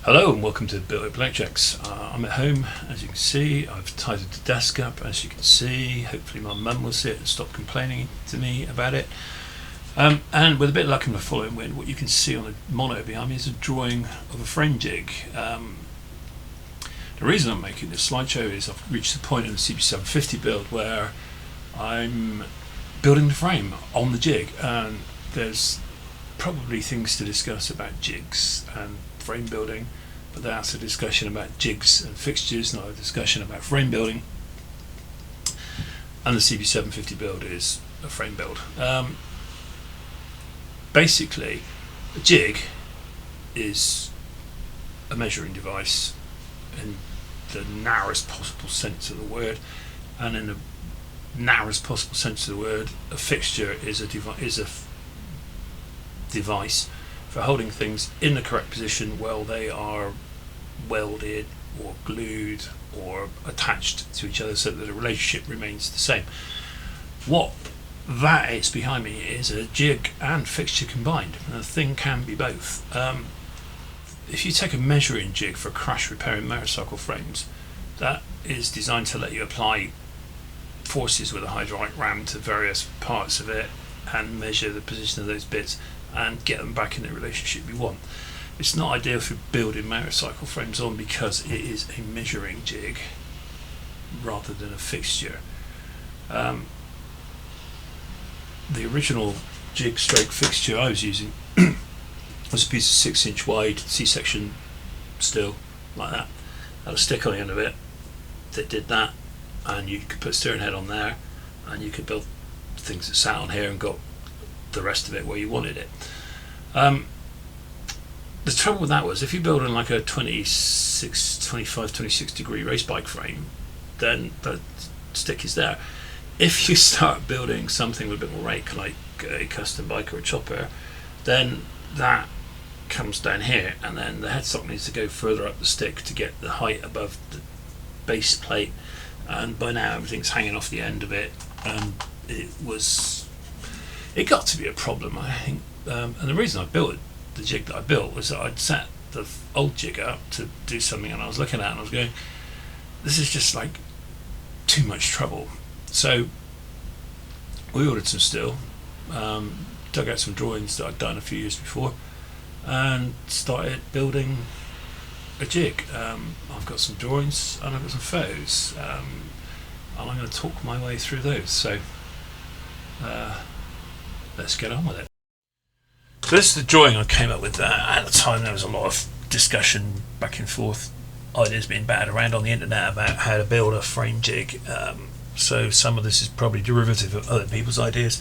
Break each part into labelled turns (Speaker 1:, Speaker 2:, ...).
Speaker 1: Hello and welcome to Built Up Electrics. I'm at home, as you can see. I've tidied the desk up, as you can see. Hopefully my mum will see it and stop complaining to me about it. And with a bit of luck and the following wind, what you can see on the monitor behind me is a drawing of a frame jig. The reason I'm making this slideshow is I've reached the point in the CB750 build where I'm building the frame on the jig, and there's probably things to discuss about jigs and frame building, but that's a discussion about jigs and fixtures, not a discussion about frame building. And the CB750 build is a frame build. Basically, a jig is a measuring device in the narrowest possible sense of the word, and in the narrowest possible sense of the word, a fixture is a device for holding things in the correct position while they are welded or glued or attached to each other so that the relationship remains the same. What that is behind me is a jig and fixture combined, and the thing can be both. If you take a measuring jig for crash repair in motorcycle frames, that is designed to let you apply forces with a hydraulic ram to various parts of it and measure the position of those bits and get them back in the relationship you want. It's not ideal for building motorcycle frames on because it is a measuring jig rather than a fixture. The original jig stroke fixture I was using was a piece of 6-inch wide C-section steel like that. Had a stick on the end of it that did that, and you could put a steering head on there and you could build things that sat on here and got the rest of it where you wanted it. The trouble with that was if you build in like a 26 degree race bike frame, then the stick is there. If you start building something with a bit more rake, like a custom bike or a chopper, then that comes down here, and then the headstock needs to go further up the stick to get the height above the base plate, and by now everything's hanging off the end of it, and it got to be a problem, I think. And the reason I built the jig that I built was that I'd set the old jig up to do something, and I was looking at it and I was going, this is just like too much trouble. So we ordered some steel, dug out some drawings that I'd done a few years before, and started building a jig. I've got some drawings and I've got some photos, and I'm going to talk my way through those. So let's get on with it. So this is the drawing I came up with. At the time there was a lot of discussion back and forth, ideas being batted around on the internet about how to build a frame jig. So some of this is probably derivative of other people's ideas,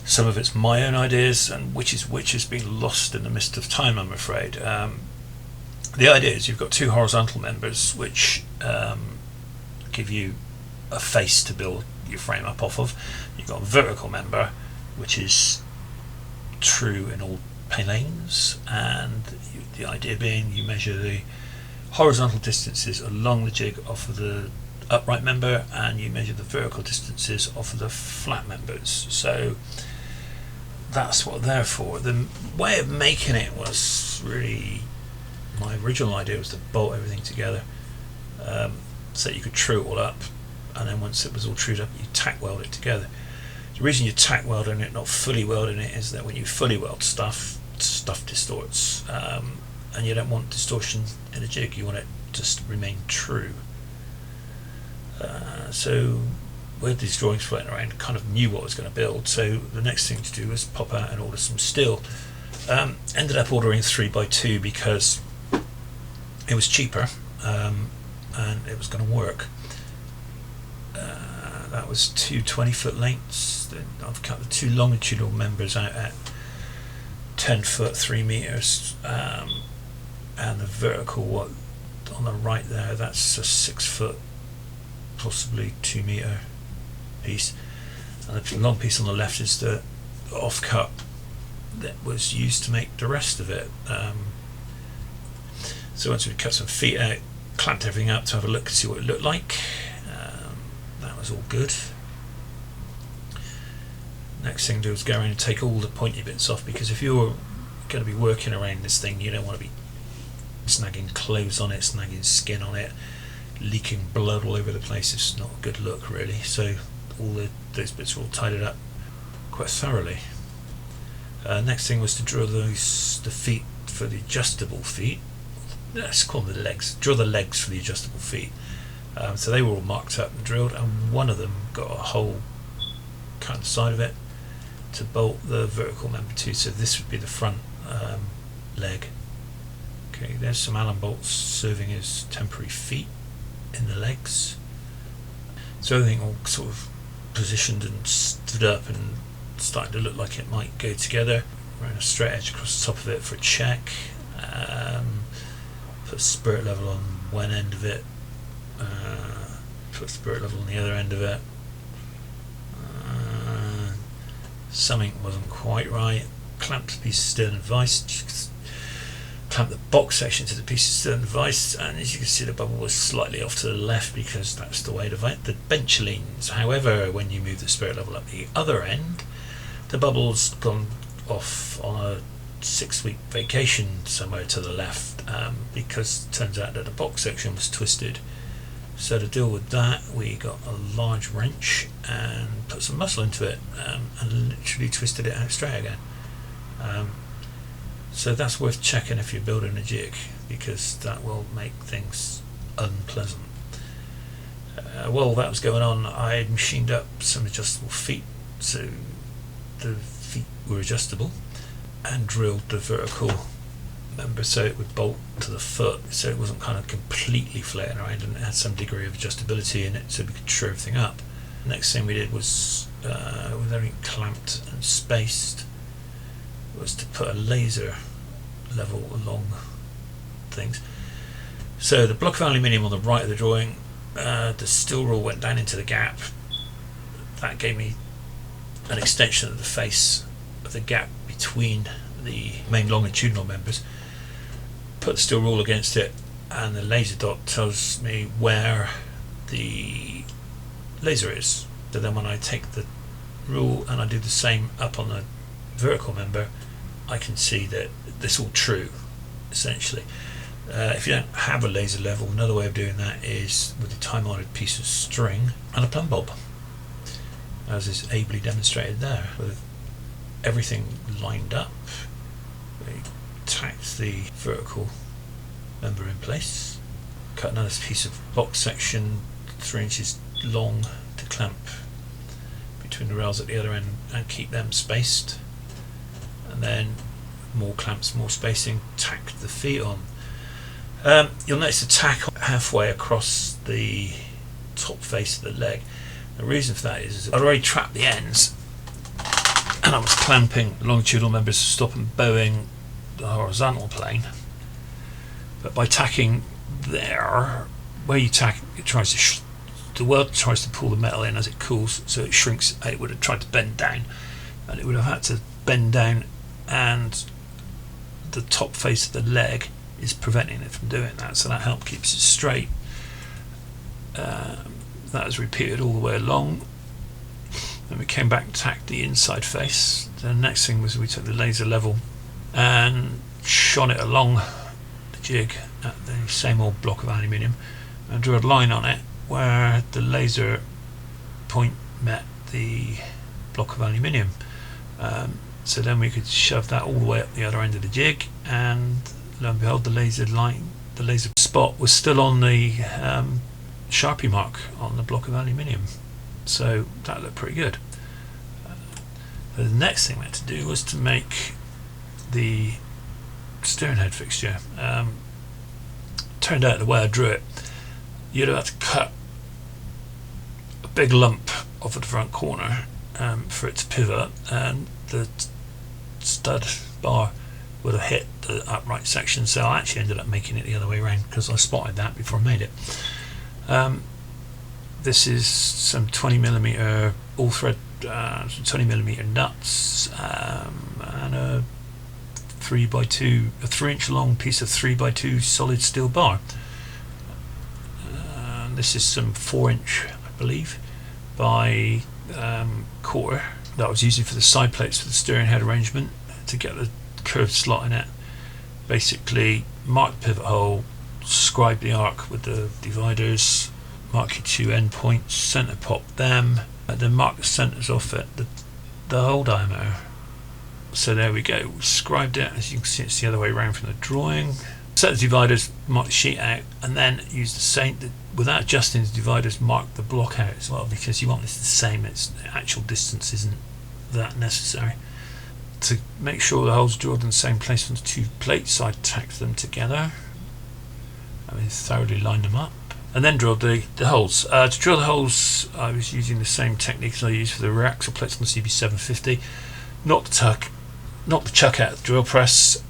Speaker 1: some of it's my own ideas, and which has been lost in the mist of time, I'm afraid. The idea is you've got two horizontal members which give you a face to build your frame up off of. You've got a vertical member which is true in all planes, and the idea being you measure the horizontal distances along the jig off of the upright member, and you measure the vertical distances off of the flat members. So that's what they're for. The way of making it was really, my original idea was to bolt everything together, so you could true it all up, and then once it was all trued up you tack weld it together. The reason you tack welding it, not fully welding it, is that when you fully weld stuff distorts, and you don't want distortion in a jig, you want it to remain true. So with these drawings floating around, kind of knew what I was going to build, so the next thing to do was pop out and order some steel. Ended up ordering 3x2 because it was cheaper, and it was going to work. That was two 20-foot lengths. Then I've cut the two longitudinal members out at 10 foot 3 meters, and the vertical one on the right there, that's a 6 foot, possibly 2 meter piece, and the long piece on the left is the off-cut that was used to make the rest of it. So once we cut some feet out, clamped everything up to have a look and see what it looked like. That was all good. Next thing to do is go around and take all the pointy bits off, because if you're going to be working around this thing, you don't want to be snagging clothes on it, snagging skin on it, leaking blood all over the place. It's not a good look really. So those bits are all tidied up quite thoroughly. Next thing was to drill the feet for the adjustable feet. Let's call them the legs. Drill the legs for the adjustable feet. So they were all marked up and drilled, and one of them got a hole cut on the side of it to bolt the vertical member to. So this would be the front leg. Okay, there's some Allen bolts serving as temporary feet in the legs. So everything all sort of positioned and stood up and starting to look like it might go together. Ran a straight edge across the top of it for a check. Put a spirit level on one end of it. Put a spirit level on the other end of it. Something wasn't quite right. Clamped the piece of steel and vise. Clamped the box section to the piece of steel and vise, and as you can see, the bubble was slightly off to the left because that's the way the bench leans. However, when you move the spirit level up the other end, the bubble's gone off on a 6-week vacation somewhere to the left, because it turns out that the box section was twisted. So to deal with that, we got a large wrench and put some muscle into it, and literally twisted it out straight again. So that's worth checking if you're building a jig, because that will make things unpleasant. While that was going on, I machined up some adjustable feet, so the feet were adjustable, and drilled the vertical member so it would bolt to the foot, so it wasn't kind of completely floating around, and it had some degree of adjustability in it so we could true everything up. The next thing we did was, with everything clamped and spaced, was to put a laser level along things. So the block of aluminium on the right of the drawing, the steel rule went down into the gap. That gave me an extension of the face of the gap between the main longitudinal members. Put the steel rule against it, and the laser dot tells me where the laser is. So then when I take the rule and I do the same up on the vertical member, I can see that it's all true, essentially. If you don't have a laser level, another way of doing that is with a time-honored piece of string and a plumb bob, as is ably demonstrated there. With everything lined up, we tacked the vertical member in place, cut another piece of box section 3 inches long to clamp between the rails at the other end and keep them spaced, and then more clamps, more spacing, tacked the feet on. You'll notice the tack halfway across the top face of the leg. The reason for that is I'd already trapped the ends, and I was clamping the longitudinal members to stop them bowing the horizontal plane. But by tacking there, where you tack, it tries to the weld tries to pull the metal in as it cools, so it shrinks. It would have tried to bend down, and it would have had to bend down, and the top face of the leg is preventing it from doing that. So that help keeps it straight. That was repeated all the way along. Then we came back and tacked the inside face. The next thing was we took the laser level and shone it along the jig at the same old block of aluminium and drew a line on it where the laser point met the block of aluminium. So then we could shove that all the way up the other end of the jig, and lo and behold, the laser spot was still on the Sharpie mark on the block of aluminium. So that looked pretty good. The next thing we had to do was to make the steering head fixture. Turned out the way I drew it, you'd have to cut a big lump off at the front corner for it to pivot, and the stud bar would have hit the upright section. So I actually ended up making it the other way around because I spotted that before I made it. This is some 20mm all thread, some 20mm nuts, and a 3 inch long piece of 3x2 solid steel bar. This is some 4 inch, I believe, by quarter that I was using for the side plates for the steering head arrangement to get the curved slot in it. basically mark the pivot hole, scribe the arc with the dividers, mark your two end points, centre pop them, and then mark the centres off at the hole diameter. So there we go, we scribed it. As you can see, it's the other way around from the drawing. Set the dividers, mark the sheet out, and then use the same, without adjusting the dividers, mark the block out as well, because you want this the same. Its the actual distance isn't that necessary. To make sure the holes are drilled in the same place on the two plates, I tacked them together. I mean, thoroughly lined them up, and then drilled the holes. To drill the holes, I was using the same technique as I used for the rear axle plates on the CB750. Not the chuck out of the drill press,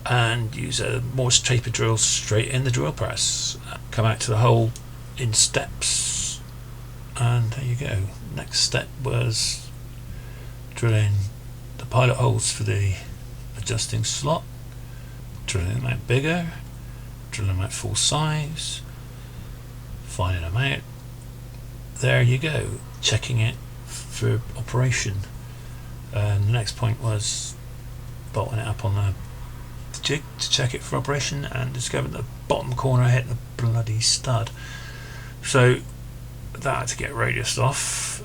Speaker 1: and use a Morse taper drill straight in the drill press. Come out to the hole in steps, and there you go. Next step was drilling the pilot holes for the adjusting slot, drilling them out bigger, drilling them out full size, finding them out. There you go, checking it for operation. And the next point was bolting it up on the jig to check it for operation, and discovered the bottom corner hit the bloody stud. So that had to get radiused off.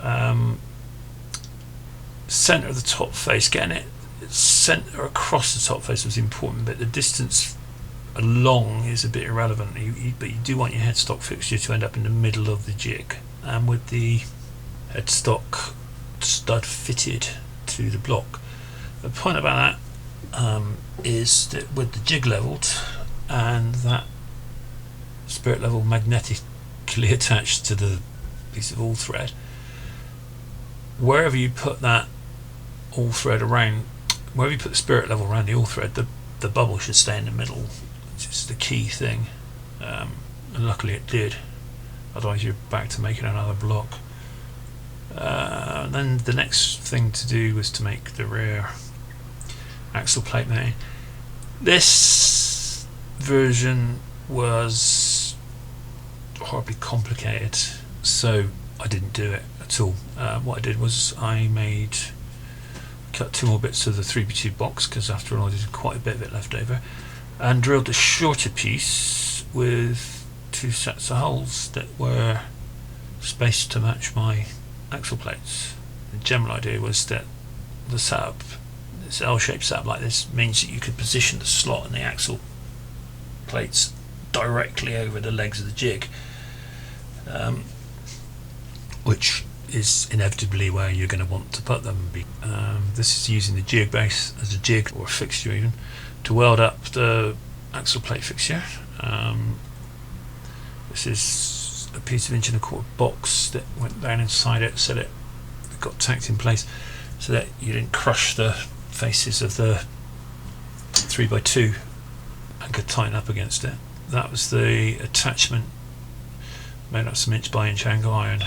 Speaker 1: Centre of the top face, getting it centre across the top face was the important bit. The distance along is a bit irrelevant, but you do want your headstock fixture to end up in the middle of the jig, and with the headstock stud fitted to the block. The point about that is that with the jig levelled and that spirit level magnetically attached to the piece of all thread, wherever you put that all thread around, wherever you put the spirit level around the all thread, the bubble should stay in the middle, which is the key thing. And luckily it did, otherwise you're back to making another block. Then the next thing to do was to make the rear axle plate mounting. This version was horribly complicated, so I didn't do it at all. What I did was I cut two more bits of the 3x2 box, because after all I did quite a bit of it left over, and drilled a shorter piece with two sets of holes that were spaced to match my axle plates. The general idea was that the setup, this L-shaped setup like this, means that you could position the slot and the axle plates directly over the legs of the jig, which is inevitably where you're going to want to put them. This is using the jig base as a jig, or a fixture even, to weld up the axle plate fixture. This is a piece of 1.25" box that went down inside it, so that it got tacked in place so that you didn't crush the faces of the 3x2 and could tighten up against it. That was the attachment, made up some inch by inch angle iron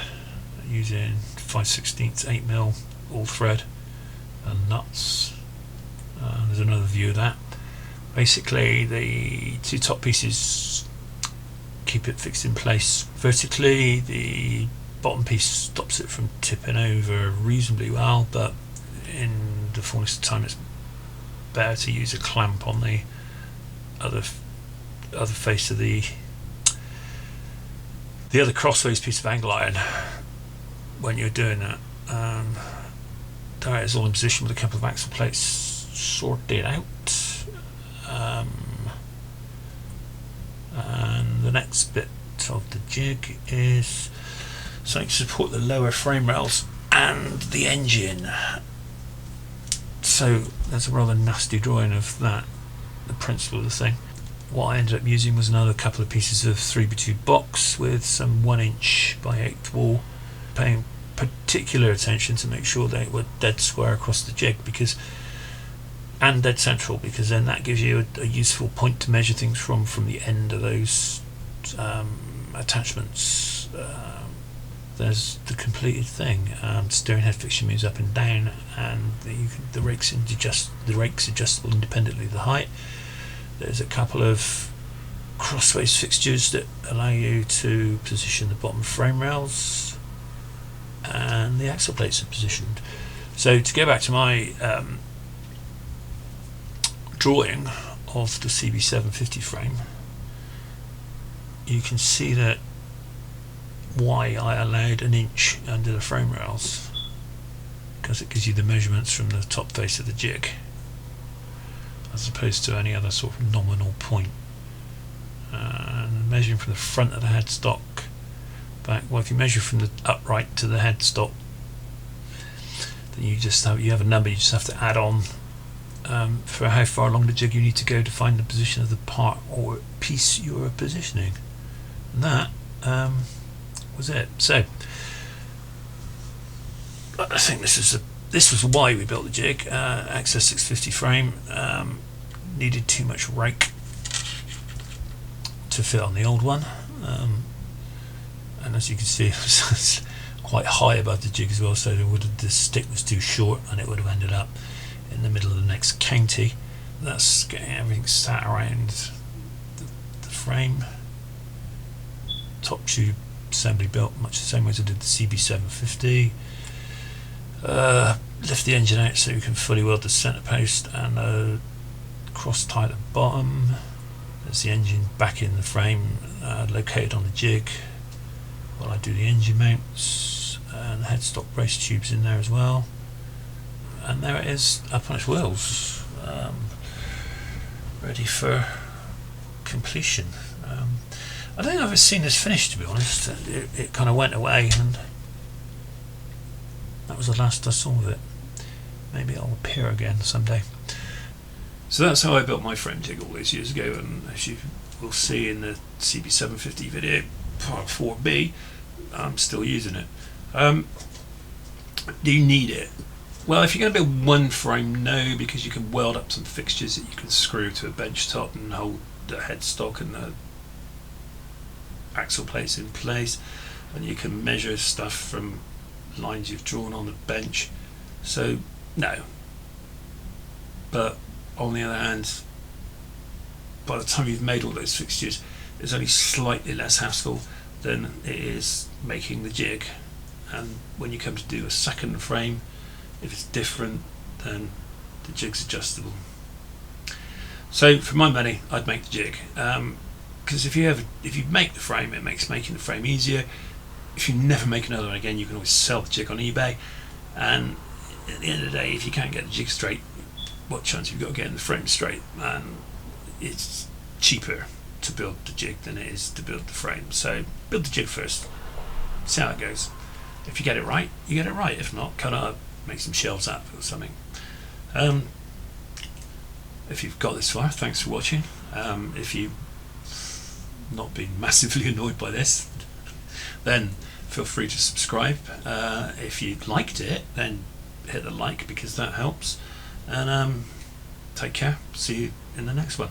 Speaker 1: using 5/16 8mm all thread and nuts. There's another view of that. Basically the two top pieces keep it fixed in place vertically. The bottom piece stops it from tipping over reasonably well, but in the fullness of time it's better to use a clamp on the other face of the other crossways piece of angle iron when you're doing that. That is all in position with a couple of axle plates sorted out. And the next bit of the jig is something to support the lower frame rails and the engine. So there's a rather nasty drawing of that, the principle of the thing. What I ended up using was another couple of pieces of 3x2 box with some 1" by 8 wall, paying particular attention to make sure they were dead square across the jig, and dead central, because then that gives you a useful point to measure things from the end of those attachments. There's the completed thing. Steering head fixture moves up and down, and the rake's adjustable independently of the height. There's a couple of crossways fixtures that allow you to position the bottom frame rails, and the axle plates are positioned. So to go back to my drawing of the CB750 frame, you can see that why I allowed an inch under the frame rails, because it gives you the measurements from the top face of the jig as opposed to any other sort of nominal point. And measuring from the front of the headstock back, well, if you measure from the upright to the headstock, then you have a number you just have to add on for how far along the jig you need to go to find the position of the part or piece you're positioning. And that was it. So I think this was why we built the jig. Access 650 frame, needed too much rake to fit on the old one, and as you can see, it was quite high above the jig as well, so the stick was too short and it would have ended up in the middle of the next county. That's getting everything sat around the frame. Top tube assembly built much the same way as I did the CB750. Lift the engine out so you can fully weld the centre post and cross tie at the bottom. There's the engine back in the frame, located on the jig while I do the engine mounts, and the headstock brace tubes in there as well. And there it is, up on its wheels, ready for completion. I don't think I've ever seen this finished, to be honest. It kind of went away and that was the last I saw of it. Maybe it'll appear again someday. So that's how I built my frame jig all those years ago, and as you will see in the CB750 video, part 4B, I'm still using it. Do you need it? Well, if you're going to build one frame, no, because you can weld up some fixtures that you can screw to a bench top and hold the headstock and the axle plates in place, and you can measure stuff from lines you've drawn on the bench. So no. But on the other hand, by the time you've made all those fixtures, it's only slightly less hassle than it is making the jig. And when you come to do a second frame, if it's different, then the jig's adjustable. So for my money, I'd make the jig, because if you make the frame, it makes making the frame easier. If you never make another one again, you can always sell the jig on eBay, and at the end of the day, if you can't get the jig straight, what chance have you got of getting the frame straight? And it's cheaper to build the jig than it is to build the frame. So build the jig first, see how it goes. If you get it right, you get it right. If not, cut up, make some shelves up or something. If you've got this far, thanks for watching. If you've not been massively annoyed by this, then feel free to subscribe. If you liked it, then hit the like, because that helps. And take care. See you in the next one.